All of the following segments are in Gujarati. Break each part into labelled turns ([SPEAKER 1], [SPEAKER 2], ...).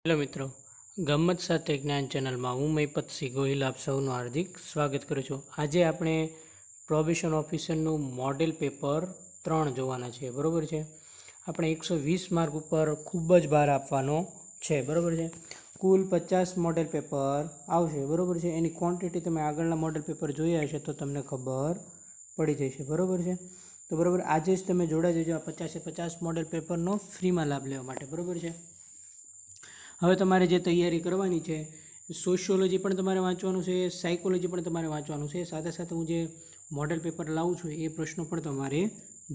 [SPEAKER 1] હેલો મિત્રો, ગમ્મત સાથે જ્ઞાન ચેનલમાં હું મહિપતસિંહ ગોહિલ આપ સૌનું હાર્દિક સ્વાગત કરું છું. આજે આપણે પ્રોબેશન ઓફિસરનું મોડેલ પેપર 3 જોવાના છે. બરાબર છે. આપણે 120 માર્ક ઉપર ખૂબ જ ભાર આપવાનો છે. બરાબર છે. કુલ 50 મોડેલ પેપર આવશે. બરાબર છે. એની ક્વોન્ટિટી તમે આગળના મોડેલ પેપર જોયા હશે તો તમને ખબર પડી જશે. બરાબર છે. તો બરાબર આજે જ તમે જોડાઈ જજો આ 50 મોડેલ પેપરનો ફ્રીમાં લાભ લેવા માટે. બરાબર છે. હવે તમારે જે તૈયારી કરવાની છે, સોશિયોલોજી પણ તમારે વાંચવાનું છે, સાયકોલોજી પણ તમારે વાંચવાનું છે. સાથે સાથે હું જે મોડેલ પેપર લાવું છું એ પ્રશ્નો પણ તમારે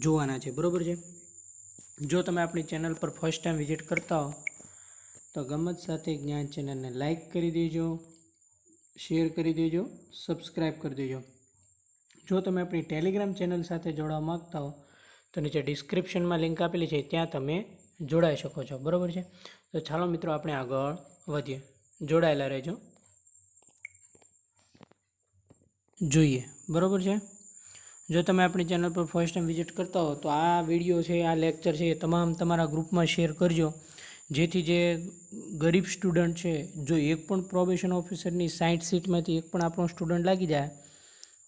[SPEAKER 1] જોવાના છે. બરાબર છે. જો તમે આપણી ચેનલ પર ફર્સ્ટ ટાઈમ વિઝિટ કરતા હો તો ગમ્મત સાથે જ્ઞાન ચેનલને લાઇક કરી દેજો, શેર કરી દેજો, સબસ્ક્રાઈબ કરી દેજો. જો તમે આપણી ટેલિગ્રામ ચેનલ સાથે જોડાવા માગતા હો તો નીચે ડિસ્ક્રિપ્શનમાં લિંક આપેલી છે, ત્યાં તમે જોડાઈ શકો છો. બરાબર છે. તો ચાલો મિત્રો આપણે આગળ વધીએ. જોડાયેલા રહેજો. જોઈએ. બરાબર છે. જો તમે આપણી ચેનલ પર ફર્સ્ટ ટાઈમ વિઝિટ કરતા હો તો આ વિડીયો છે, આ લેક્ચર છે એ તમામ તમારા ગ્રુપમાં શેર કરજો, જેથી જે ગરીબ સ્ટુડન્ટ છે, જો એક પણ પ્રોબેશન ઓફિસરની 60 સીટમાંથી એક પણ આપણો સ્ટુડન્ટ લાગી જાય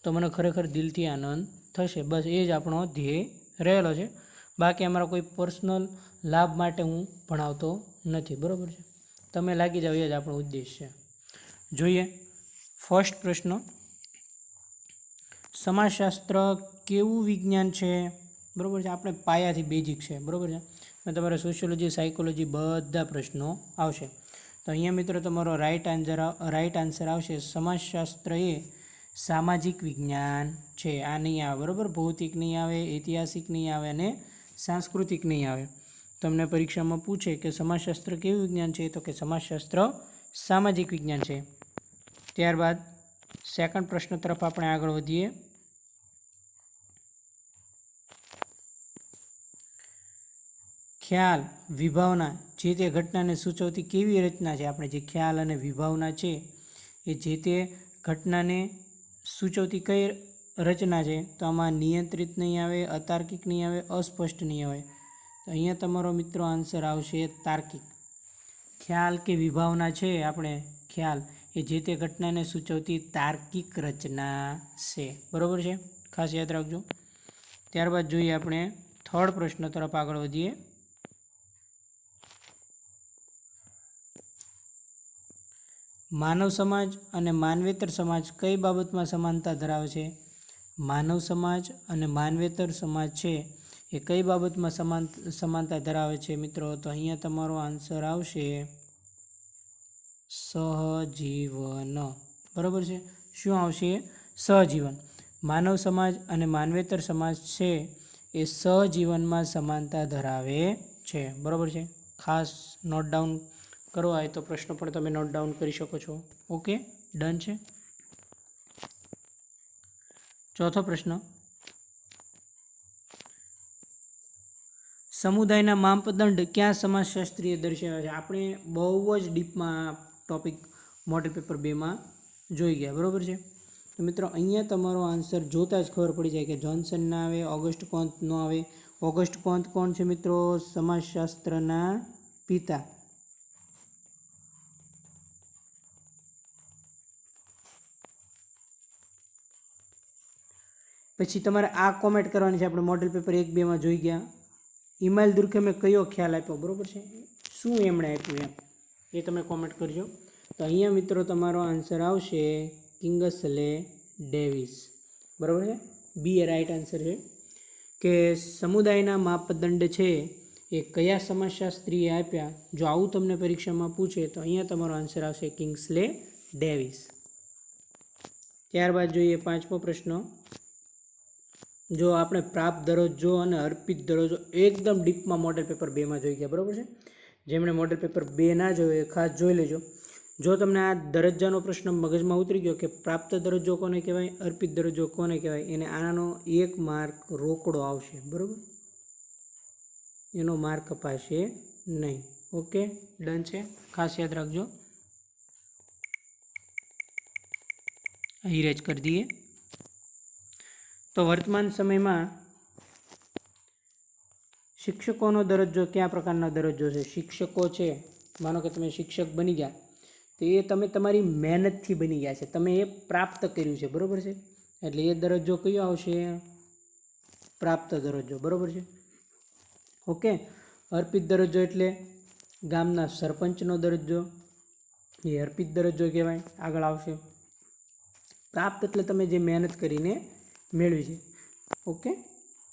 [SPEAKER 1] તો મને ખરેખર દિલથી આનંદ થશે. બસ એ જ આપણો ધ્યેય રહેલો છે. બાકી અમારા કોઈ પર્સનલ લાભ માટે હું ભણાવતો નથી. બરાબર છે. તમે લાગી જાઓ એ જ આપણો ઉદ્દેશ છે. જોઈએ. ફર્સ્ટ પ્રશ્ન, સમાજશાસ્ત્ર કેવું વિજ્ઞાન છે? બરાબર છે. આપણે પાયાથી બેઝિક છે. બરાબર છે. અને તમારે સોશિયોલોજી, સાયકોલોજી બધા પ્રશ્નો આવશે. તો અહીંયા મિત્રો તમારો રાઈટ આન્સર આવશે સમાજશાસ્ત્ર એ સામાજિક વિજ્ઞાન છે. આ નહીં આવે. બરાબર. ભૌતિક નહીં આવે, ઐતિહાસિક નહીં આવે અને સાંસ્કૃતિક નહીં આવે. તમને પરીક્ષામાં પૂછે કે સમાજશાસ્ત્ર કેવું વિજ્ઞાન છે, તો કે સમાજશાસ્ત્ર સામાજિક વિજ્ઞાન છે. ત્યારબાદ સેકન્ડ પ્રશ્ન તરફ આપણે આગળ વધીએ. ખ્યાલ, વિભાવના જે તે ઘટનાને સૂચવતી કેવી રચના છે? આપણે જે ખ્યાલ અને વિભાવના છે એ જે તે ઘટનાને સૂચવતી કઈ રચના છે? તો આમાં નિયંત્રિત નહીં આવે, અતાર્કિક નહીં આવે, અસ્પષ્ટ નહીં આવે. તો અહીંયા તમારો મિત્રો આન્સર આવશે તાર્કિક. ખ્યાલ કે વિભાવના છે, આપણે ખ્યાલ એ જે તે ઘટનાને સૂચવતી તાર્કિક રચના છે. બરાબર છે. ખાસ યાદ રાખજો. ત્યારબાદ જોઈએ આપણે થર્ડ પ્રશ્ન તરફ આગળ વધીએ. માનવ સમાજ અને માનવેતર સમાજ કઈ બાબતમાં સમાનતા ધરાવે છે? માનવ સમાજ અને માનવેતર સમાજ છે એ કઈ બાબતમાં સમાનતા ધરાવે છે મિત્રો? તો અહીંયા તમારો આન્સર આવશે સહજીવન. બરાબર છે. શું આવશે? સહજીવન. માનવ સમાજ અને માનવેતર સમાજ છે એ સહજીવનમાં સમાનતા ધરાવે છે. બરાબર છે. ખાસ નોટ ડાઉન કરવા હોય તો પ્રશ્ન પણ તમે નોટ ડાઉન કરી શકો છો. ઓકે, ડન છે. ચોથો પ્રશ્ન, સમુદાયના માપદંડ ક્યાં સમાજશાસ્ત્રીએ દર્શાવ્યા છે? આપણે બહુ જ ડીપમાં ટોપિક મોડેલ પેપર 2માં જોઈ ગયા. બરાબર છે. તો મિત્રો અહીંયા તમારો આન્સર જોતા જ ખબર પડી જાય કે જોન્સન ના આવે, ઓગસ્ટ કોન્ત નો આવે. ઓગસ્ટ કોન્ત કોણ છે મિત્રો? સમાજશાસ્ત્રના પિતા. પછી તમારે આ કોમેન્ટ કરવાની છે. આપણે મોડેલ પેપર 1-2માં જોઈ ગયા. ઇમાઇલ દુર્ખેમે કયો ખ્યાલ આપ્યો? બરાબર છે. શું એમણે આપ્યું એ તમે કોમેન્ટ કરજો. તો અહીંયા મિત્રો તમારો આન્સર આવશે કિંગસ્લે ડેવિસ. બરાબર છે. બી એ રાઈટ આન્સર છે કે સમુદાયના માપદંડ છે એ કયા સમાજશાસ્ત્રીએ આપ્યા. જો આવું તમને પરીક્ષામાં પૂછે તો અહીંયા તમારો આન્સર આવશે કિંગસ્લે ડેવિસ. ત્યારબાદ જોઈએ પાંચમો પ્રશ્ન. જો આપણે પ્રાપ્ત દરજ્જો અને અર્પિત દરજ્જો એકદમ ડીપમાં મોડેલ પેપર 2માં જોઈ ગયા. બરાબર છે. જેમણે મોડેલ પેપર 2 ના જોયો એ ખાસ જોઈ લેજો. જો તમને આ દરજ્જાનો પ્રશ્ન મગજમાં ઉતરી ગયો કે પ્રાપ્ત દરજ્જો કોને કહેવાય, અર્પિત દરજ્જો કોને કહેવાય, એને આનાનો 1 માર્ક રોકડો આવશે. બરાબર. એનો માર્ક કપાશે નહીં. ઓકે, ડન છે. ખાસ યાદ રાખજો. અહીં જ કરી દઈએ. તો વર્તમાન સમયમાં શિક્ષકોનો દરજ્જો કયા પ્રકારનો દરજ્જો છે? શિક્ષકો છે માનો કે તમે શિક્ષક બની ગયા, તો એ તમે તમારી મહેનતથી બની ગયા છે, તમે એ પ્રાપ્ત કર્યું છે, બરાબર છે. એટલે એ દરજ્જો કયો આવશે? પ્રાપ્ત દરજ્જો, બરાબર છે. ઓકે. અર્પિત દરજ્જો એટલે ગામના સરપંચનો દરજ્જો, એ અર્પિત દરજ્જો કહેવાય. આગળ આવશે પ્રાપ્ત એટલે તમે જે મહેનત કરીને મેળવી છે. ઓકે.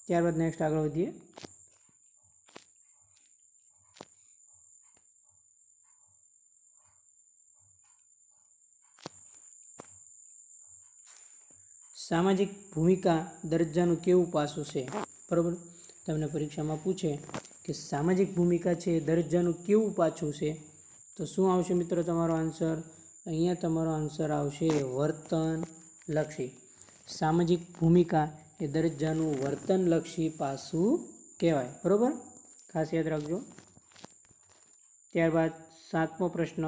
[SPEAKER 1] ત્યારબાદ નેક્સ્ટ આગળ વધીએ. સામાજિક ભૂમિકા દરજ્જાનું કેવું પાસું છે? બરાબર. તમને પરીક્ષામાં પૂછે કે સામાજિક ભૂમિકા છે એ દરજ્જાનું કેવું પાછું છે, તો શું આવશે મિત્રો તમારો આન્સર? અહીંયા તમારો આન્સર આવશે વર્તનલક્ષી. સામાજિક ભૂમિકા એ દરજ્જાનું વર્તનલક્ષી પાસું કહેવાય. બરાબર, ખાસ યાદ રાખજો. ત્યારબાદ 7મો પ્રશ્ન.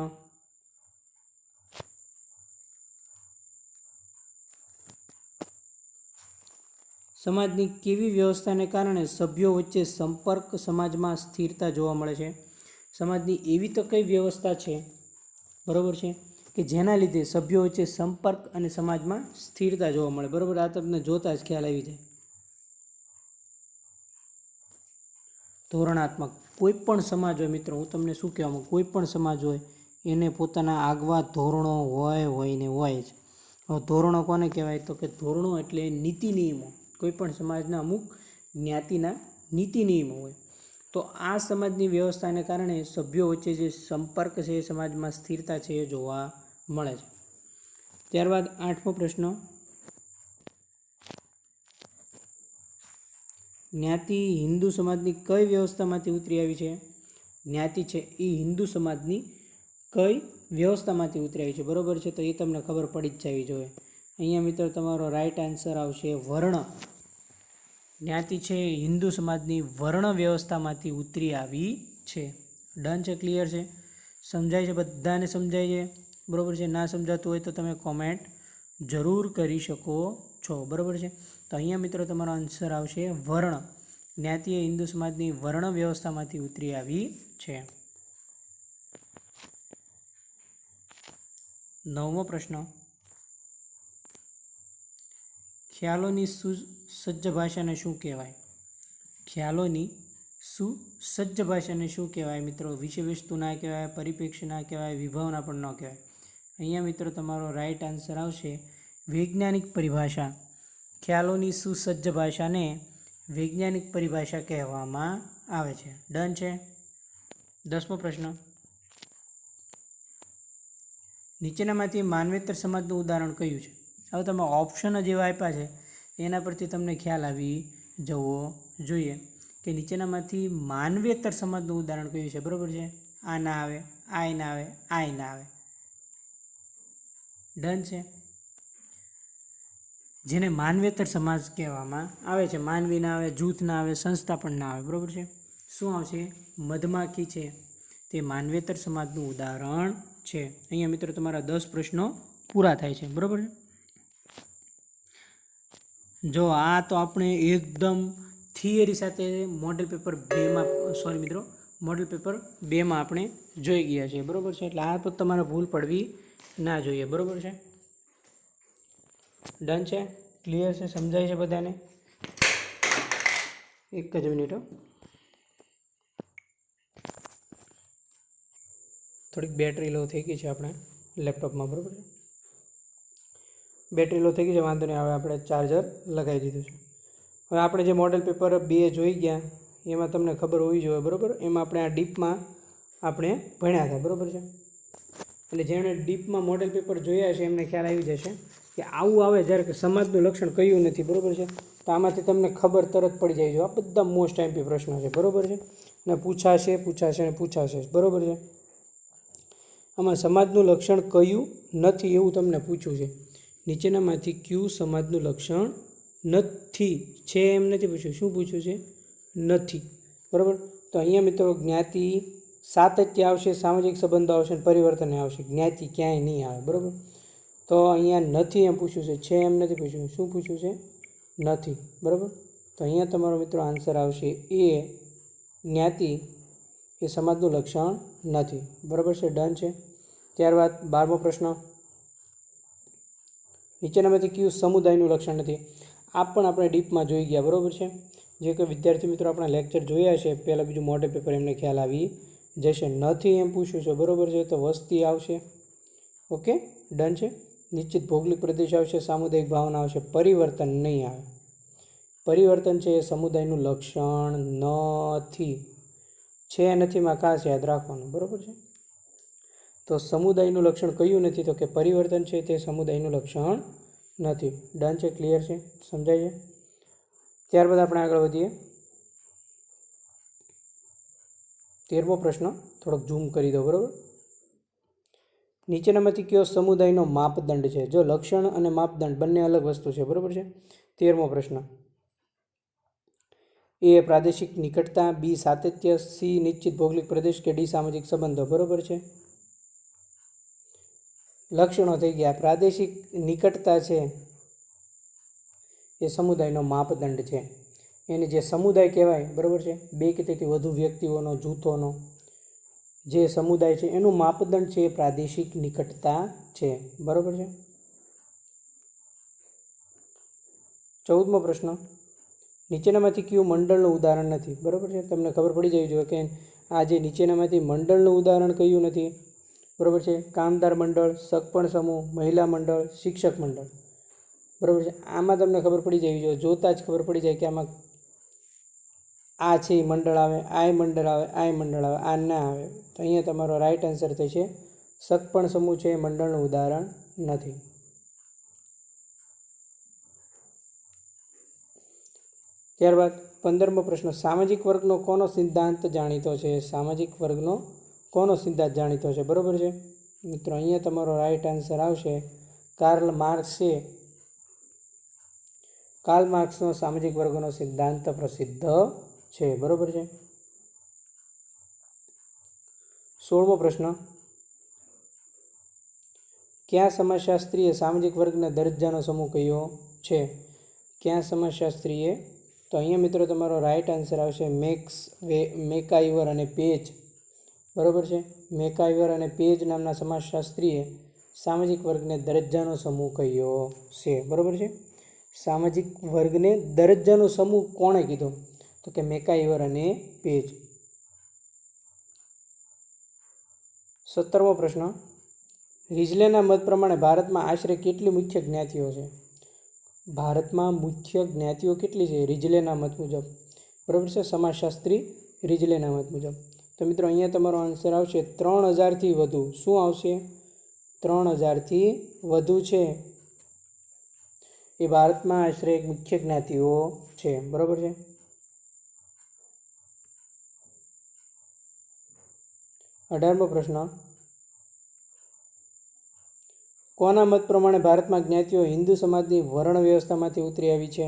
[SPEAKER 1] સમાજની કેવી વ્યવસ્થાને કારણે સભ્યો વચ્ચે સંપર્ક સમાજમાં સ્થિરતા જોવા મળે છે? સમાજની એવી તો કઈ વ્યવસ્થા છે, બરાબર છે, કે જેના લીધે સભ્યો વચ્ચે સંપર્ક અને સમાજમાં સ્થિરતા જોવા મળે? બરાબર, આ તમને જોતા જ ખ્યાલ આવી જાય. ધોરણાત્મક. કોઈ પણ સમાજ હોય મિત્રો, હું તમને શું કહેવા માંગુ, કોઈ પણ સમાજ હોય એને પોતાના આગવા ધોરણો હોય ને હોય જ. હવે ધોરણો કોને કહેવાય? તો કે ધોરણો એટલે નીતિ નિયમો. કોઈ પણ સમાજના અમુક જ્ઞાતિના નીતિ નિયમો હોય. તો આ સમાજની વ્યવસ્થાને કારણે સભ્યો વચ્ચે જે સંપર્ક છે એ સમાજમાં સ્થિરતા છે એ જોવા મળે છે. ત્યારબાદ 8મો પ્રશ્ન. જ્ઞાતિ હિન્દુ સમાજની કઈ વ્યવસ્થામાંથી ઉતરી આવી છે? જ્ઞાતિ છે એ હિન્દુ સમાજની કઈ વ્યવસ્થામાંથી ઉતરી આવી છે? બરાબર છે, તો એ તમને ખબર પડી જ જવી જોઈએ. અહીંયા મિત્રો તમારો રાઈટ આન્સર આવશે વર્ણ. જ્ઞાતિ છે હિન્દુ સમાજની વર્ણ વ્યવસ્થામાંથી ઉતરી આવી છે. ડન છે? ક્લિયર છે? સમજાય છે? બધાને સમજાય છે? બરાબર છે. ના સમજાતું હોય તો તમે કોમેન્ટ જરૂર કરી શકો છો. બરાબર છે. તો અહીંયા મિત્રો તમારો આન્સર આવશે વર્ણ. જ્ઞાતિ એ હિન્દુ સમાજની વર્ણ વ્યવસ્થામાંથી ઉતરી આવી છે. 9મો પ્રશ્ન. ખ્યાલોની સુસજ્જ ભાષાને શું કહેવાય? ખ્યાલોની સુસજ્જ ભાષાને શું કહેવાય મિત્રો? વિષય વસ્તુ ના કહેવાય, પરિપ્રેક્ષ્ય ના કહેવાય, વિભાવના પણ ન કહેવાય. અહીંયા મિત્રો તમારો રાઈટ આન્સર આવશે વૈજ્ઞાનિક પરિભાષા. ખ્યાલોની સુસજ્જ ભાષાને વૈજ્ઞાનિક પરિભાષા કહેવામાં આવે છે. ડન છે? 10મો પ્રશ્ન. નીચેનામાંથી માનવેતર સમાજનું ઉદાહરણ કયું છે? હવે તમે ઓપ્શન જ એવા આપ્યા છે એના પરથી તમને ખ્યાલ આવી જવો જોઈએ કે નીચેનામાંથી માનવેતર સમાજનું ઉદાહરણ કયું છે? બરાબર છે. આ ના આવે, આ ના આવે, આ ના આવે. ડન છે? જેને માનવેતર સમાજ કહેવામાં આવે છે. માનવી ના આવે, જૂથ ના આવે, સંસ્થા પણ ના આવે. બરાબર છે. શું આવશે? મધમાખી છે તે માનવેતર સમાજનું ઉદાહરણ છે. અહીંયા મિત્રો તમારા 10 પ્રશ્નો પૂરા થાય છે. બરાબર છે. જો આ તો આપણે એકદમ થિયરી સાથે મોડેલ પેપર 2માં મોડેલ પેપર 2માં આપણે જોઈ ગયા છીએ. બરાબર છે. એટલે આ તો તમારે ભૂલ પડવી ના જોઈએ. બરાબર છે. ડન છે? ક્લિયર છે? સમજાય છે બધાને? એક જ મિનિટ, થોડીક બેટરી લો થઈ ગઈ છે આપણે લેપટોપમાં. બરાબર છે. બેટરી લો થઈ ગઈ છે, વાંધો નહીં. હવે આપણે ચાર્જર લગાવી દીધું છે. હવે આપણે જે મોડેલ પેપર 2 જોઈ ગયા એમાં તમને ખબર હોવી જોઈએ. બરાબર, એમાં આપણે આ ડીપમાં આપણે ભણ્યા હતા. બરાબર છે. એટલે જેણે ડીપમાં મોડેલ પેપર જોયા છે એમને ખ્યાલ આવી જશે કે આવું આવે જ્યારે કે સમાજનું લક્ષણ કયું નથી. બરાબર છે. તો આમાંથી તમને ખબર તરત પડી જાય છે. આ બધા મોસ્ટ આઈએમપી પ્રશ્નો છે. બરાબર છે. અને પૂછાશે ને પૂછાશે. બરાબર છે. આમાં સમાજનું લક્ષણ કયું નથી એવું તમને પૂછ્યું છે. નીચેનામાંથી કયું સમાજનું લક્ષણ નથી? છે એમ નથી પૂછ્યું. શું પૂછ્યું છે? નથી. બરાબર. તો અહીંયા મિત્રો જ્ઞાતિ સાતત્ય આવશે, સામાજિક સંબંધો આવશે, પરિવર્તન આવશે. જ્ઞાતિ ક્યાંય નહીં આવે. બરાબર. તો અહીંયા નથી એમ પૂછ્યું છે એમ નથી પૂછ્યું. શું પૂછ્યું છે? નથી. બરાબર. તો અહીંયા તમારો મિત્રો આન્સર આવશે એ જ્ઞાતિ એ સમાજનું લક્ષણ નથી. બરાબર છે, ડન છે. ત્યારબાદ 12મો પ્રશ્ન, નીચેનામાંથી કયું સમુદાયનું લક્ષણ નથી? આ પણ આપણે ડીપમાં જોઈ ગયા. બરાબર છે, જે કોઈ વિદ્યાર્થી મિત્રો આપણા લેક્ચર જોયા છે પહેલાં બીજું મોડેલ પેપર એમને ખ્યાલ આવી જશે. નથી એમ પૂછ્યું છે. બરાબર છે, તો વસ્તી આવશે. ઓકે, ડન છે. નિશ્ચિત ભૌગોલિક પ્રદેશ આવશે. સામુદાયિક ભાવના આવશે. પરિવર્તન નહીં આવે. પરિવર્તન છે એ સમુદાયનું લક્ષણ નથી. છે નથીમાં ખાસ યાદ રાખવાનું. બરાબર છે, તો સમુદાયનું લક્ષણ કયું નથી? તો કે પરિવર્તન છે તે સમુદાયનું લક્ષણ નથી. ડન છે, ક્લિયર છે, સમજાય છે. ત્યારબાદ આપણે આગળ વધીએ. 13મો પ્રશ્ન થોડોક ઝૂમ કરી દો. બરાબર, નીચેનામાંથી કયો સમુદાયનો માપદંડ છે? જો લક્ષણ અને માપદંડ બંને અલગ વસ્તુ છે. બરાબર છે. 13મો પ્રશ્ન, એ પ્રાદેશિક નિકટતા, બી સાતત્ય, સી નિશ્ચિત ભૌગોલિક પ્રદેશ કે ડી સામાજિક સંબંધો. બરાબર છે, લક્ષણો થઈ ગયા. પ્રાદેશિક નિકટતા છે એ સમુદાયનો માપદંડ છે. એને જે સમુદાય કહેવાય, બરાબર છે, બે કે તેથી વધુ વ્યક્તિઓનો, જૂથોનો જે સમુદાય છે એનું માપદંડ છે એ પ્રાદેશિક નિકટતા છે. બરાબર છે. 14મો પ્રશ્ન, નીચેનામાંથી કયું મંડળનું ઉદાહરણ નથી? બરાબર છે, તમને ખબર પડી જવી જોઈએ કે આ જે નીચેનામાંથી મંડળનું ઉદાહરણ કયું નથી? બરાબર છે, કામદાર મંડળ, સગપણ સમૂહ, મહિલા મંડળ, શિક્ષક મંડળ. બરાબર છે, આમાં તમને ખબર પડી જવી જોઈએ. જોતાં જ ખબર પડી જાય કે આમાં આ છે એ મંડળ આવે, આ મંડળ આવે, આ મંડળ આવે, આ ના આવે. તો અહીંયા તમારો રાઈટ આન્સર થશે સગપણ સમૂહ છે એ મંડળનું ઉદાહરણ નથી. ત્યારબાદ 15મો પ્રશ્ન, સામાજિક વર્ગનો કોનો સિદ્ધાંત જાણીતો છે? સામાજિક વર્ગનો કોનો સિદ્ધાંત જાણીતો છે? બરાબર છે મિત્રો, અહીંયા તમારો રાઈટ આન્સર આવશે કાર્લ માર્ક્સ છે. કાર્લ માર્ક્સનો સામાજિક વર્ગનો સિદ્ધાંત પ્રસિદ્ધ છે. બરાબર છે. 16મો પ્રશ્ન, કયા સમાજશાસ્ત્રીએ સામાજિક વર્ગના દરજ્જાનો સમૂહ કહ્યો છે? કયા સમાજશાસ્ત્રીએ? તો અહીંયા મિત્રો તમારો રાઈટ આન્સર આવશે મેકાઇવર અને પેજ. બરાબર છે, મેકાઇવર અને પેજ નામના સમાજશાસ્ત્રીએ સામાજિક વર્ગને દરજ્જાનો સમૂહ કહ્યો છે. બરાબર છે, સામાજિક વર્ગને દરજ્જાનો સમૂહ કોણે કીધો? તો કે મેકાઇવર અને પેજ. 17મો પ્રશ્ન, રિજલેના મત પ્રમાણે ભારતમાં આશરે કેટલી મુખ્ય જ્ઞાતિઓ છે? ભારતમાં મુખ્ય જ્ઞાતિઓ કેટલી છે રિજલેના મત મુજબ? બરાબર છે, સમાજશાસ્ત્રી રિજલેના મત મુજબ. તો મિત્રો અહીંયા તમારો આન્સર આવશે 3000થી વધુ. શું આવશે? 3000થી વધુ છે એ ભારતમાં આશરે મુખ્ય જ્ઞાતિઓ છે. બરાબર છે. 18મો પ્રશ્ન, કોના મત પ્રમાણે ભારતમાં જ્ઞાતિઓ હિન્દુ સમાજની વર્ણ વ્યવસ્થામાંથી ઉતરી આવી છે?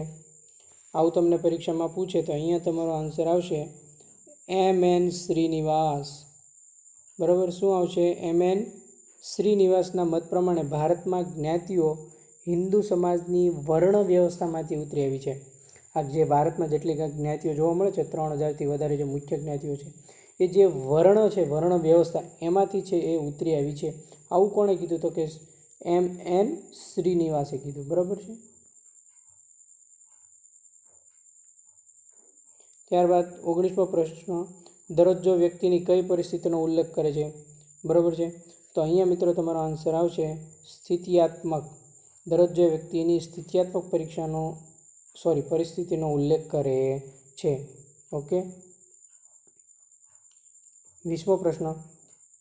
[SPEAKER 1] આવું તમને પરીક્ષામાં પૂછે તો અહીંયા તમારો આન્સર આવશે એમ.એન. શ્રીનિવાસ. બરાબર, શું આવશે? એમ.એન. શ્રીનિવાસના મત પ્રમાણે ભારતમાં જ્ઞાતિઓ હિન્દુ સમાજની વર્ણ વ્યવસ્થામાંથી ઉતરી આવી છે. આ જે ભારતમાં જેટલી જ્ઞાતિઓ જોવા મળે છે 3000થી વધારે જે મુખ્ય જ્ઞાતિઓ છે એ જે વર્ણ છે, વર્ણ વ્યવસ્થા એમાંથી છે એ ઉતરી આવી છે. આવું કોણે કીધું? તો કે એમ.એન. શ્રીનિવાસે કીધું. બરાબર છે. ત્યારબાદ 19મો પ્રશ્ન, દરજ્જો વ્યક્તિની કઈ પરિસ્થિતિનો ઉલ્લેખ કરે છે? બરાબર છે, તો અહીંયા મિત્રો તમારો આન્સર આવશે સ્થિતિયાત્મક. દરજ્જો વ્યક્તિની સ્થિતિયાત્મક પરિસ્થિતિનો ઉલ્લેખ કરે છે. ઓકે. 20મો પ્રશ્ન,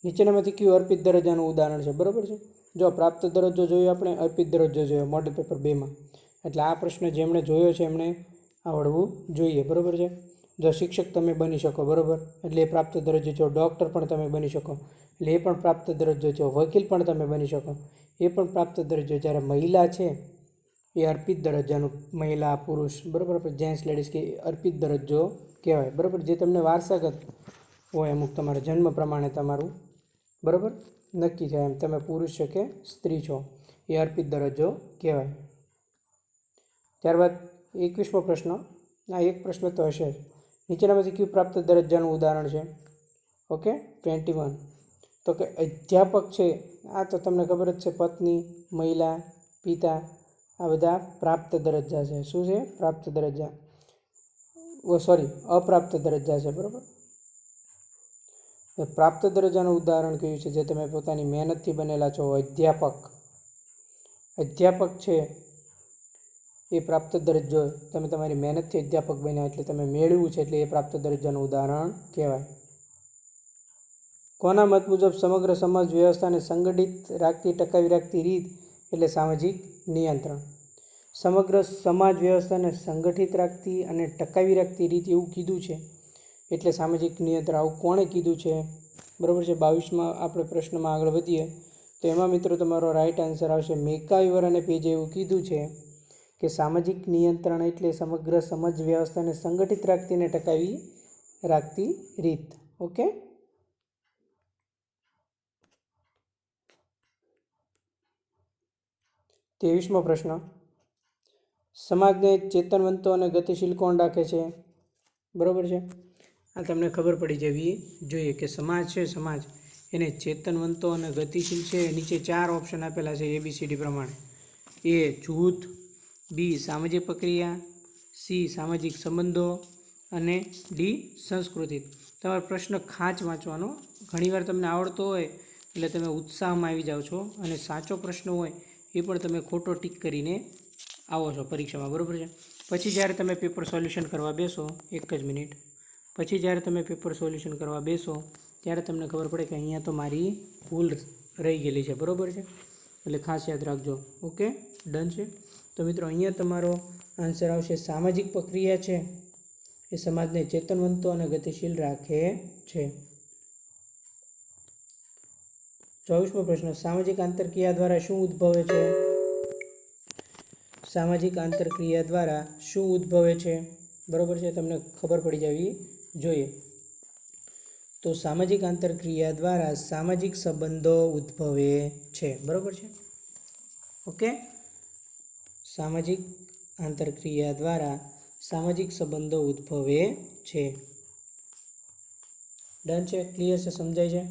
[SPEAKER 1] નીચેનામાંથી કયું અર્પિત દરજ્જાનું ઉદાહરણ છે? બરાબર છે, જો પ્રાપ્ત દરજ્જો જોયો આપણે, અર્પિત દરજ્જો જોયો મોડેલ પેપર 2માં. એટલે આ પ્રશ્ન જેમણે જોયો છે એમણે આવડવું જોઈએ. બરાબર છે. જો શિક્ષક તમે બની શકો, બરાબર, એટલે એ પ્રાપ્ત દરજ્જો છો. ડૉક્ટર પણ તમે બની શકો, એટલે એ પણ પ્રાપ્ત દરજ્જો છો. વકીલ પણ તમે બની શકો, એ પણ પ્રાપ્ત દરજ્જો. જ્યારે મહિલા છે એ અર્પિત દરજ્જાનું, મહિલા પુરુષ, બરાબર, જેન્ટ્સ લેડીઝ કે અર્પિત દરજ્જો કહેવાય. બરાબર, જે તમને વારસાગત હોય અમુક તમારા જન્મ પ્રમાણે તમારું, બરાબર, નક્કી થાય એમ તમે પુરુષ છો કે સ્ત્રી છો, એ અર્પિત દરજ્જો કહેવાય. ત્યારબાદ 21મો પ્રશ્ન, આ એક પ્રશ્ન તો હશે જ, નીચેનામાંથી કયું પ્રાપ્ત દરજ્જાનું ઉદાહરણ છે? ઓકે 21. તો કે અધ્યાપક છે આ તો તમને ખબર જ છે, પત્ની, મહિલા, પિતા આ બધા પ્રાપ્ત દરજ્જા છે. શું છે? પ્રાપ્ત દરજ્જા. અપ્રાપ્ત દરજ્જા છે. બરાબર. પ્રાપ્ત દરજ્જાનું ઉદાહરણ કયું છે? જે તમે પોતાની મહેનતથી બનેલા છો. અધ્યાપક છે એ પ્રાપ્ત દરજ્જો, તમે તમારી મહેનતથી અધ્યાપક બન્યા એટલે તમે મેળવ્યું છે એટલે એ પ્રાપ્ત દરજ્જાનું ઉદાહરણ કહેવાય. કોના મત મુજબ સમગ્ર સમાજ વ્યવસ્થાને સંગઠિત રાખતી ટકાવી રાખતી રીત એટલે સામાજિક નિયંત્રણ? સમગ્ર સમાજ વ્યવસ્થાને સંગઠિત રાખતી અને ટકાવી રાખતી રીત એવું કીધું છે એટલે સામાજિક નિયંત્રણ. આવું કોણે કીધું છે? બરાબર છે. 22માં આપણે પ્રશ્નમાં આગળ વધીએ તો એમાં મિત્રો તમારો રાઈટ આન્સર આવશે મેકાઈવર અને પેજે એવું કીધું છે કે સામાજિક નિયંત્રણ એટલે સમગ્ર સમાજ વ્યવસ્થાને સંગઠિત રાખતી અને ટકાવી રાખતી રીત. ઓકે. ત્રેવીસમો પ્રશ્ન, સમાજને ચેતનવંતો અને ગતિશીલ કોણ રાખે છે? બરાબર છે. આ તમને ખબર પડી જવી જોઈએ કે સમાજ છે, સમાજ એને ચેતનવંતો અને ગતિશીલ છે. નીચે 4 ઓપ્શન આપેલા છે ABCD પ્રમાણે. એ જૂથ, બી સામાજિક પ્રક્રિયા, સી સામાજિક સંબંધો અને ડી સંસ્કૃતિ. તમારો પ્રશ્ન ખાસ વાંચવાનો. ઘણીવાર તમને આવડતો હોય એટલે તમે ઉત્સાહમાં આવી જાઓ છો અને સાચો પ્રશ્ન હોય એ પણ તમે ખોટો ટીક કરીને આવો છો પરીક્ષામાં. બરાબર છે. પછી જ્યારે તમે પેપર સોલ્યુશન કરવા બેસો, એક જ મિનિટ, પછી જ્યારે તમે પેપર સોલ્યુશન કરવા બેસો ત્યારે તમને ખબર પડે કે અહીંયા તો મારી ભૂલ રહી ગયેલી છે. બરાબર છે. એટલે ખાસ યાદ રાખજો. ઓકે, ડન છે. તો મિત્રો અહીંયા તમારો આન્સર આવશે સામાજિક પ્રક્રિયા છે એ સમાજને ચેતનવંતો અને ગતિશીલ રાખે છે. 24મો પ્રશ્ન, સામાજિક આંતરક્રિયા દ્વારા શું ઉદ્ભવે છે? સામાજિક આંતરક્રિયા દ્વારા શું ઉદ્ભવે છે? બરાબર છે. તમને ખબર પડી જવી જોઈએ. તો સામાજિક આંતરક્રિયા દ્વારા સામાજિક સંબંધો ઉદ્ભવે છે. બરાબર છે. ઓકે. સામાજિક આંતરક્રિયા દ્વારા સામાજિક સંબંધો ઉદ્ભવે છે. ડન છે. ક્લિયર છે? સમજાય છે?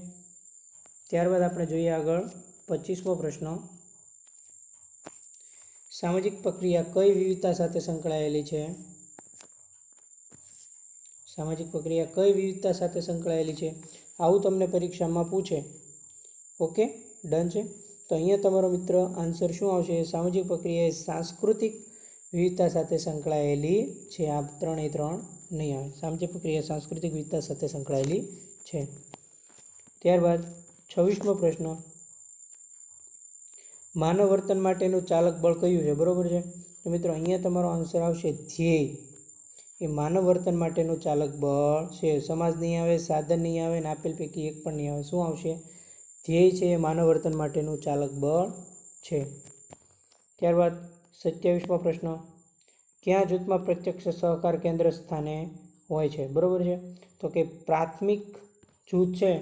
[SPEAKER 1] ત્યારબાદ આપણે જોઈએ આગળ 25મો પ્રશ્ન, સામાજિક પ્રક્રિયા કઈ વિવિધતા સાથે સંકળાયેલી છે? સામાજિક પ્રક્રિયા કઈ વિવિધતા સાથે સંકળાયેલી છે? આવું તમને પરીક્ષામાં પૂછે. ઓકે, ડન છે. તો અહીંયા તમારો મિત્ર આન્સર શું આવશે? સામાજિક પ્રક્રિયા એ સાંસ્કૃતિક વિવિધતા સાથે સંકળાયેલી છે. આ 3 નહીં આવે. સામાજિક પ્રક્રિયા સાંસ્કૃતિક વિવિધતા સાથે સંકળાયેલી છે. ત્યારબાદ 26મો પ્રશ્ન, માનવ વર્તન માટેનું ચાલક બળ કયું છે? બરાબર છે. તો મિત્રો અહીંયા તમારો આન્સર આવશે ધ્યેય. એ માનવ વર્તન માટેનું ચાલક બળ છે. સમાજ નહીં આવે, સાધન નહીં આવે ને આપેલ પૈકી એક પણ નહીં આવે. શું આવશે? ધ્યેય છે એ માનવ વર્તન માટેનું ચાલક બળ છે. ત્યારબાદ 27મો પ્રશ્ન, કયા જૂથમાં પ્રત્યક્ષ સહકાર કેન્દ્ર સ્થાને હોય છે? બરાબર છે. તો કે પ્રાથમિક જૂથ છે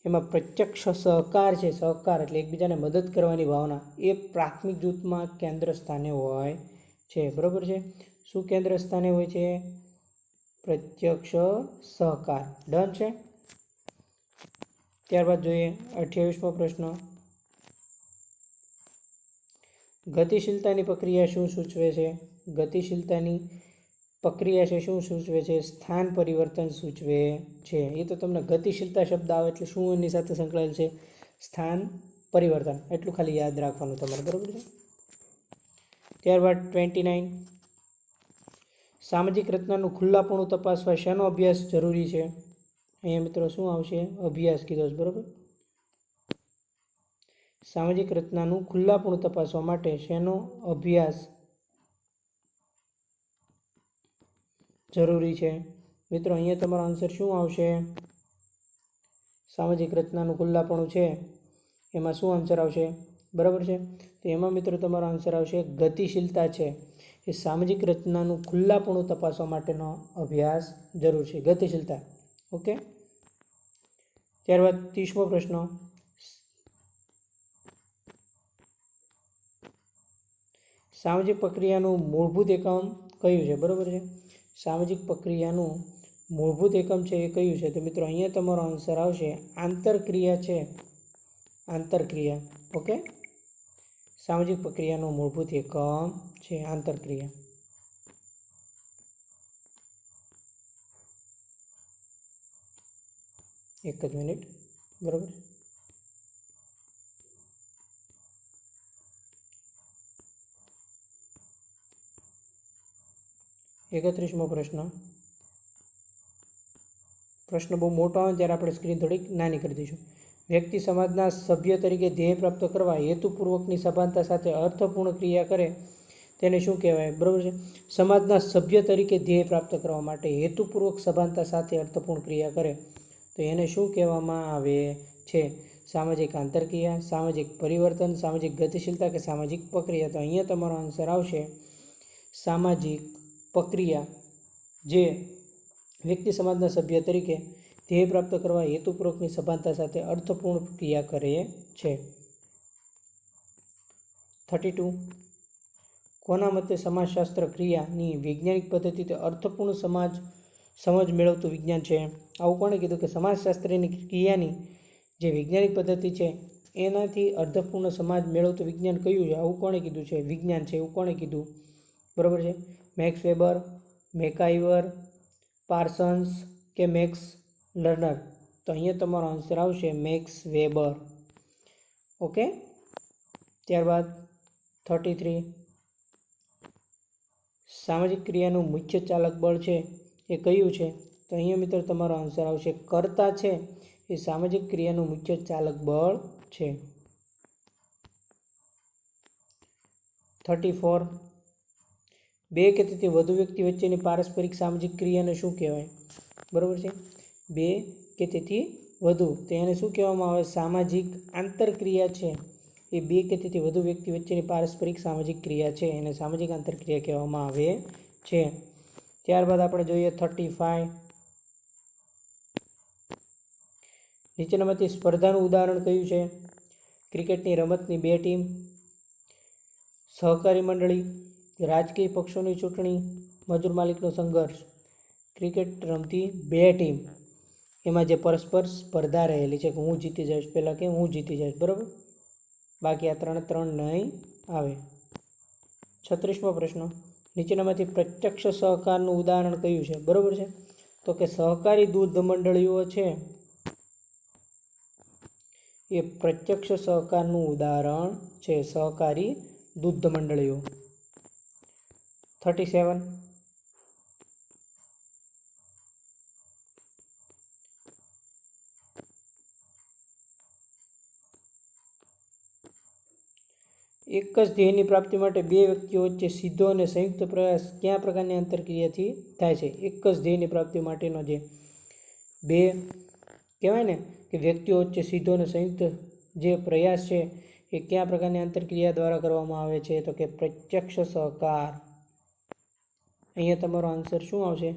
[SPEAKER 1] એમાં પ્રત્યક્ષ સહકાર છે, સહકાર એટલે એકબીજાને મદદ કરવાની ભાવના, એ પ્રાથમિક જૂથમાં કેન્દ્ર સ્થાને હોય છે. બરાબર છે. શું કેન્દ્ર સ્થાને હોય છે? પ્રત્યક્ષ સહકાર. ડન છે. ત્યારબાદ જોઈએ 28મો પ્રશ્ન, ગતિશીલતાની પ્રક્રિયા શું સૂચવે છે? ગતિશીલતાની પ્રક્રિયા છે શું સૂચવે છે? સ્થાન પરિવર્તન સૂચવે છે. એ તો તમને ગતિશીલતા શબ્દ આવે એટલે શું એની સાથે સંકળાયેલ છે? સ્થાન પરિવર્તન. એટલું ખાલી યાદ રાખવાનું તમારે. બરાબર છે. ત્યારબાદ 29, સામાજિક રચનાનું ખુલ્લાપણું તપાસવા શેનો અભ્યાસ જરૂરી છે? અહીંયા મિત્રો શું આવશે? અભ્યાસ કીધો છે. બરાબર. સામાજિક રચનાનું ખુલ્લાપણું તપાસવા માટે શેનો અભ્યાસ જરૂરી છે? મિત્રો અહીંયા તમારો આન્સર શું આવશે? સામાજિક રચનાનું ખુલ્લાપણું છે એમાં શું આન્સર આવશે? બરાબર છે. તો એમાં મિત્રો તમારો આન્સર આવશે ગતિશીલતા છે એ સામાજિક રચનાનું ખુલ્લાપણું તપાસવા માટેનો અભ્યાસ જરૂર છે. ગતિશીલતા. ઓકે. ત્યારબાદ 30મો પ્રશ્ન, સામાજિક પ્રક્રિયાનું મૂળભૂત એકમ કયું છે? બરાબર છે. સામાજિક પ્રક્રિયાનું મૂળભૂત એકમ છે એ કયું છે? તો મિત્રો અહીંયા તમારો આન્સર આવશે આંતરક્રિયા છે, આંતરક્રિયા. ઓકે, સામાજિક પ્રક્રિયાનો મૂળભૂત એકમ છે આંતરક્રિયા. એક જ મિનિટ. બરાબર. એકત્રીસમો પ્રશ્ન બહુ મોટો આવે ત્યારે આપણે સ્ક્રીન થોડીક નાની કરી દઈશું. વ્યક્તિ સમાજના સભ્ય તરીકે ધ્યેય પ્રાપ્ત કરવા હેતુપૂર્વકની સભાનતા સાથે અર્થપૂર્ણ ક્રિયા કરે તેને શું કહેવાય? બરાબર છે. સમાજના સભ્ય તરીકે ધ્યેય પ્રાપ્ત કરવા માટે હેતુપૂર્વક સભાનતા સાથે અર્થપૂર્ણ ક્રિયા કરે તો એને શું કહેવામાં આવે છે? સામાજિક આંતરક્રિયા, સામાજિક પરિવર્તન, સામાજિક ગતિશીલતા કે સામાજિક પ્રક્રિયા? તો અહીંયા તમારો આન્સર આવશે સામાજિક પ્રક્રિયા. જે વ્યક્તિ સમાજના સભ્ય તરીકે ધ્યેય પ્રાપ્ત કરવા હેતુપૂર્વકની સભાનતા સાથે અર્થપૂર્ણ ક્રિયા કરે છે. 32. કોના મતે સમાજશાસ્ત્ર ક્રિયાની વૈજ્ઞાનિક પદ્ધતિથી અર્થપૂર્ણ સમજ મેળવતું વિજ્ઞાન છે? આવું કોણે કીધું કે સમાજશાસ્ત્રની ક્રિયાની જે વૈજ્ઞાનિક પદ્ધતિ છે એનાથી અર્થપૂર્ણ સમાજ મેળવતું વિજ્ઞાન કયું છે? આવું કોણે કીધું છે? વિજ્ઞાન છે એવું કોણે કીધું? બરાબર છે. મેક્સ વેબર, મેકઆઈવર, પાર્સન્સ કે મેક્સ લર્નર? તો અહીંયા તમારો આન્સર આવશે મેક્સ વેબર. ઓકે. ત્યારબાદ 33. સામાજિક ક્રિયાનું મુખ્ય ચાલક બળ છે એ કયું છે? તો અહીંયા મિત્રો તમારો આન્સર આવશે કર્તા છે એ સામાજિક ક્રિયાનું મુખ્ય ચાલક બળ છે. 34. બે કે તેથી વધુ વ્યક્તિ વચ્ચેની પારસ્પરિક સામાજિક ક્રિયાને શું કહેવાય? બરાબર છે. બે કે તેથી વધુ તો એને શું કહેવામાં આવે? સામાજિક આંતરક્રિયા છે. એ બે કે તેથી વધુ વ્યક્તિ વચ્ચેની પારસ્પરિક સામાજિક ક્રિયા છે એને સામાજિક આંતરક્રિયા કહેવામાં આવે છે. ત્યારબાદ આપણે જોઈએ 35. નીચેનામાંથી સ્પર્ધાનું ઉદાહરણ કયું છે? ક્રિકેટની રમતની બે ટીમ, સહકારી મંડળી, રાજકીય પક્ષોની ચૂંટણી, મજૂર માલિકનો સંઘર્ષ. ક્રિકેટ રમતી બે ટીમ, એમાં જે પરસ્પર સ્પર્ધા રહેલી છે કે હું જીતી જઈશ, પહેલાં કે હું જીતી જઈશ. બરાબર. બાકી આ ત્રણ નહીં આવે. 36મો પ્રશ્ન. નીચેનામાંથી પ્રત્યક્ષ સહકારનું ઉદાહરણ કયું છે? બરાબર છે. તો કે સહકારી દૂધ મંડળીઓ છે એ પ્રત્યક્ષ સહકારનું ઉદાહરણ છે. સહકારી દૂધ મંડળીઓ. 37. એક જ ધ્યેયની પ્રાપ્તિ માટે બે વ્યક્તિઓ વચ્ચે સીધો અને સંયુક્ત પ્રયાસ કયા પ્રકારની આંતરક્રિયાથી થાય છે? એક જ ધ્યેયની પ્રાપ્તિ માટેનો જે બે કહેવાય ને કે વ્યક્તિઓ વચ્ચે સીધો અને સંયુક્ત જે પ્રયાસ છે એ કયા પ્રકારની આંતરક્રિયા દ્વારા કરવામાં આવે છે? તો કે પ્રત્યક્ષ સહકાર. અહીંયા તમારો આન્સર શું આવશે?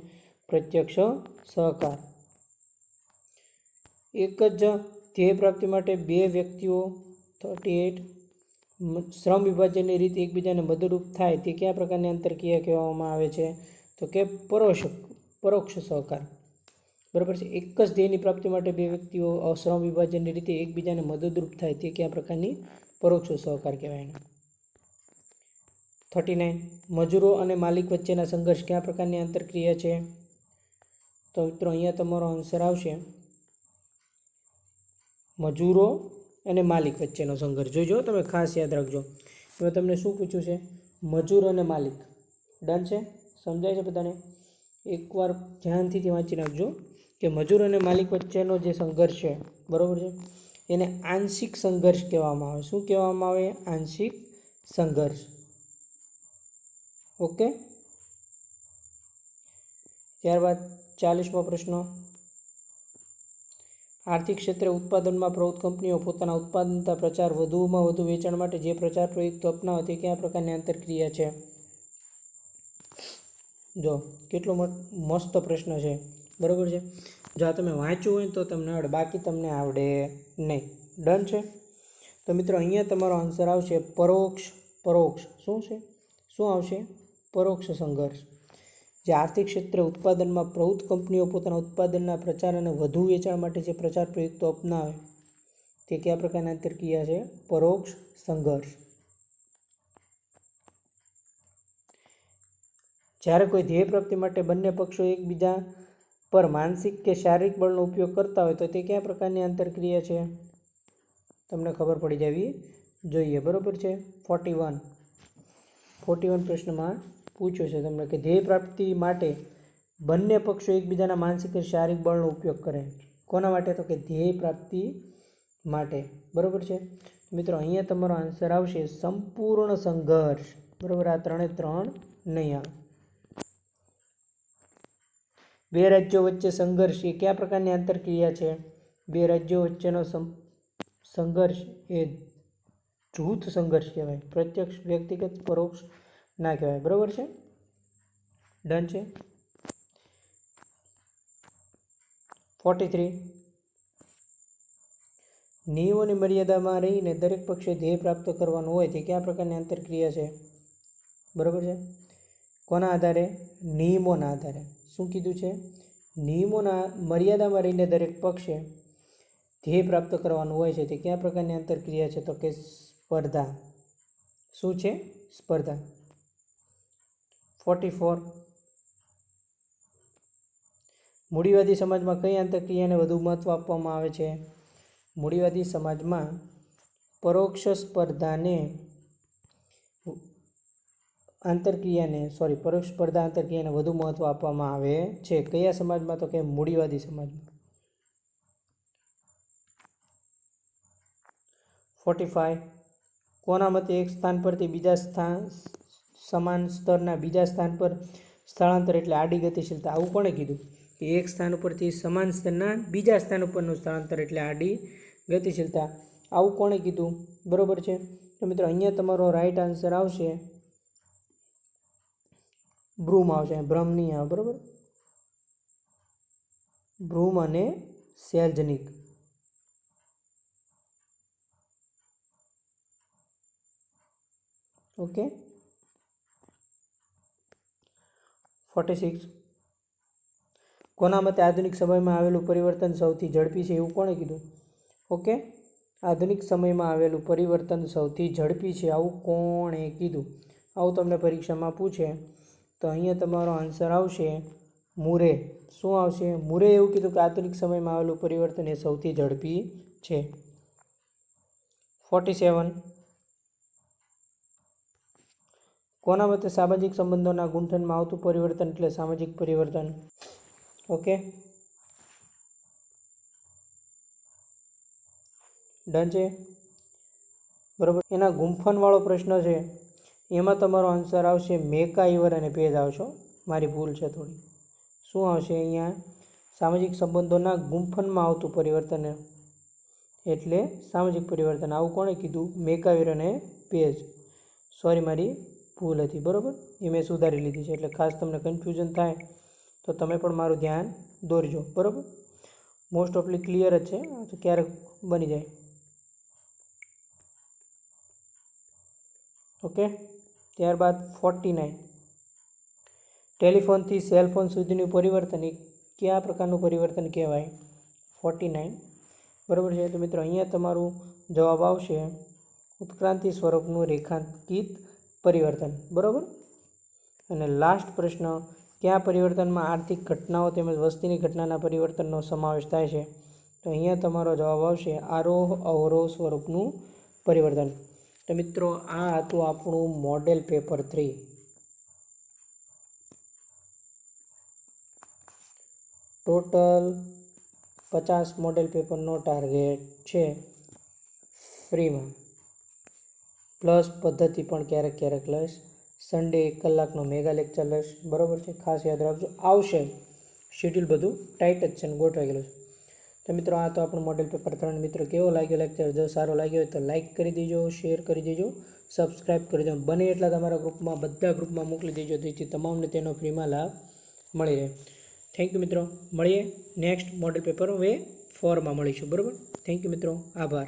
[SPEAKER 1] પ્રત્યક્ષ સહકાર. એક જ ધ્યેય પ્રાપ્તિ માટે બે વ્યક્તિઓ 38 શ્રમ વિભાજનની રીતે એકબીજાને મદદરૂપ થાય તે કયા પ્રકારની આંતરક્રિયા કહેવામાં આવે છે? તો કે પરોક્ષ સહકાર. બરાબર છે. એક જ ધ્યેયની પ્રાપ્તિ માટે બે વ્યક્તિઓ શ્રમ વિભાજનની રીતે એકબીજાને મદદરૂપ થાય તે કયા પ્રકારની? પરોક્ષ સહકાર કહેવાય. 39. મજૂરો અને માલિક વચ્ચેના સંઘર્ષ કયા પ્રકારની આંતરક્રિયા છે? તો મિત્રો અહીંયા તમારો આન્સર આવશે મજૂરો અને માલિક વચ્ચેનો સંઘર્ષ. જોઈજો તમે ખાસ યાદ રાખજો. એમાં તમને શું પૂછ્યું છે? મજૂર અને માલિક. ડન છે? સમજાય છે બધાને? એકવાર ધ્યાનથી વાંચી નાખજો કે મજૂર અને માલિક વચ્ચેનો જે સંઘર્ષ છે, બરાબર છે, એને આંશિક સંઘર્ષ કહેવામાં આવે. શું કહેવામાં આવે? આંશિક સંઘર્ષ. ઓકે. ત્યારબાદ 40મો પ્રશ્ન. આર્થિક ક્ષેત્રે ઉત્પાદનમાં પ્રવૃત્ત કંપનીઓ પોતાના ઉત્પાદનના પ્રચાર વધુમાં વધુ વેચાણ માટે જે પ્રચાર પ્રયુક્ત અપનાવે તે કયા પ્રકારની આંતરક્રિયા છે? જો કેટલો મસ્ત પ્રશ્ન છે. બરાબર છે. જો આ તમે વાંચ્યું હોય તો તમને આવડે, બાકી તમને આવડે નહીં. ડન છે? તો મિત્રો અહીંયા તમારો આન્સર આવશે પરોક્ષ. શું છે? શું આવશે? પરોક્ષ સંઘર્ષ. જે આર્થિક ક્ષેત્રે ઉત્પાદનમાં પ્રવૃત્ત કંપનીઓ પોતાના ઉત્પાદનના પ્રચાર અને વધુ વેચાણ માટે જે પ્રચાર પ્રયુક્તો અપનાવે તે કયા પ્રકારની આંતરક્રિયા છે? પરોક્ષ સંઘર્ષ. જ્યારે કોઈ ધ્યેય પ્રાપ્તિ માટે બંને પક્ષો એકબીજા પર માનસિક કે શારીરિક બળનો ઉપયોગ કરતા હોય તો તે કયા પ્રકારની આંતરક્રિયા છે? તમને ખબર પડી જવી જોઈએ. બરોબર છે. 41 પ્રશ્નમાં પૂછ્યું છે તમને કે ધ્યેય પ્રાપ્તિ માટે બંને પક્ષો એકબીજાના માનસિક કે શારીરિક બળનો ઉપયોગ કરે. કોના માટે? તો કે ધ્યેય પ્રાપ્તિ માટે. બરોબર છે મિત્રો. અહીંયા તમારો આન્સર આવશે સંપૂર્ણ સંઘર્ષ. બરોબર. આ 3 નહીં આવે. બે રાજ્યો વચ્ચે સંઘર્ષ એ કયા પ્રકારની આંતરક્રિયા છે? બે રાજ્યો વચ્ચેનો સંઘર્ષ એ જૂથ સંઘર્ષ કહેવાય. પ્રત્યક્ષ, વ્યક્તિગત, પરોક્ષ ના કહેવાય. બરોબર છે. ડન છે. 43 નિયમોની મર્યાદામાં રહીને દરેક પક્ષે ધ્યેય પ્રાપ્ત કરવાનું હોય તે કયા પ્રકારની આંતરક્રિયા છે? બરોબર છે. કોના આધારે? નિયમોના આધારે. શું કીધું છે? નિયમોના મર્યાદામાં રહીને દરેક પક્ષે ધ્યેય પ્રાપ્ત કરવાનું હોય છે તે કયા પ્રકારની આંતરક્રિયા છે? તો કે સ્પર્ધા. શું છે? સ્પર્ધા. 44 મૂડીવાદી સમાજમાં કઈ આંતરક્રિયાને વધુ મહત્વ આપવામાં આવે છે? મૂડીવાદી સમાજમાં પરોક્ષ સ્પર્ધા આંતરક્રિયાને વધુ મહત્વ આપવામાં આવે છે. કયા સમાજમાં? તો કે મૂડીવાદી સમાજમાં. 45 કોના મતે એક સ્થાન પરથી સમાન સ્તરના બીજા સ્થાન પર સ્થળાંતર એટલે આડી ગતિશીલતા? આવું કોણે કીધું? કે એક સ્થાન ઉપરથી સમાન સ્તરના બીજા સ્થાન ઉપરનું સ્થળાંતર એટલે આડી ગતિશીલતા. આવું કોણે કીધું? બરોબર છે. તો મિત્રો અહીંયા તમારો રાઈટ આન્સર આવશે બ્રૂમ આવશે. ભ્રમ નહીં આવે. બરોબર. બ્રૂમ અને સેલ્જનિક. ઓકે. 46 કોના મતે આધુનિક સમયમાં આવેલું પરિવર્તન સૌથી ઝડપી છે? એવું કોણે કીધું? ઓકે. આધુનિક સમયમાં આવેલું પરિવર્તન સૌથી ઝડપી છે આવું કોણે કીધું? આવું તમને પરીક્ષામાં પૂછે તો અહીંયા તમારો આન્સર આવશે મુરે. શું આવશે? મુરે એવું કીધું કે આધુનિક સમયમાં આવેલું પરિવર્તન એ સૌથી ઝડપી છે. 47 કોના મતે સામાજિક સંબંધોના ગૂંથણમાં આવતું પરિવર્તન એટલે સામાજિક પરિવર્તન? ઓકે. ડન છે. બરાબર. એના ગુંફણવાળો પ્રશ્ન છે એમાં તમારો આન્સર આવશે મેકાઇવર અને પેજ આવશો. મારી ભૂલ છે થોડી. શું આવશે અહીંયા? સામાજિક સંબંધોના ગુંફણમાં આવતું પરિવર્તન એટલે સામાજિક પરિવર્તન. આવું કોણે કીધું? મેકાઇવર અને પેજ. સોરી, મારી ભૂલ હતી. બરાબર. એ મેં સુધારી લીધી છે. એટલે ખાસ તમને કન્ફ્યુઝન થાય તો તમે પણ મારું ધ્યાન દોરજો. બરાબર. મોસ્ટ ઓફલી ક્લિયર જ છે. તો ક્યારેક બની જાય. ઓકે. ત્યારબાદ 49 ટેલિફોનથી સેલફોન સુધીનું પરિવર્તન એ કયા પ્રકારનું પરિવર્તન કહેવાય? 49 બરાબર છે. તો મિત્રો અહીંયા તમારું જવાબ આવશે ઉત્ક્રાંતિ સ્વરૂપનું રેખાંકિત પરિવર્તન. બરાબર. અને લાસ્ટ પ્રશ્ન કયા પરિવર્તનમાં આર્થિક ઘટનાઓ તેમજ વસ્તીની ઘટનાના પરિવર્તનનો સમાવેશ થાય છે? તો અહીંયા તમારો જવાબ આવશે આરોહ અવરોહ સ્વરૂપનું પરિવર્તન. તો મિત્રો આ હતું આપણું મોડેલ પેપર 3. ટોટલ 50 મોડેલ પેપરનો ટાર્ગેટ છે ફ્રીમાં. પ્લસ પદ્ધતિ પણ ક્યારેક લઈશ. સન્ડે 1 કલાકનો મેગા લેક્ચર લઈશ. બરાબર છે. ખાસ યાદ રાખજો. આવશે શેડ્યુલ બધું ટાઈટ જ છે ને ગોઠવાઈ ગયેલું છે. તો મિત્રો આ તો આપણું મોડેલ પેપર 3. મિત્રો કેવો લાગ્યો લેક્ચર? જો સારો લાગ્યો હોય તો લાઇક કરી દેજો, શેર કરી દેજો, સબસ્ક્રાઈબ કરી દેજો. બને એટલા તમારા ગ્રુપમાં, બધા ગ્રુપમાં મોકલી દેજો જેથી તમામને તેનો ફ્રીમાં લાભ મળી રહે. થેન્ક યુ મિત્રો. મળીએ નેક્સ્ટ મોડેલ પેપર હવે 4માં મળીશું. બરાબર. થેન્ક યુ મિત્રો. આભાર.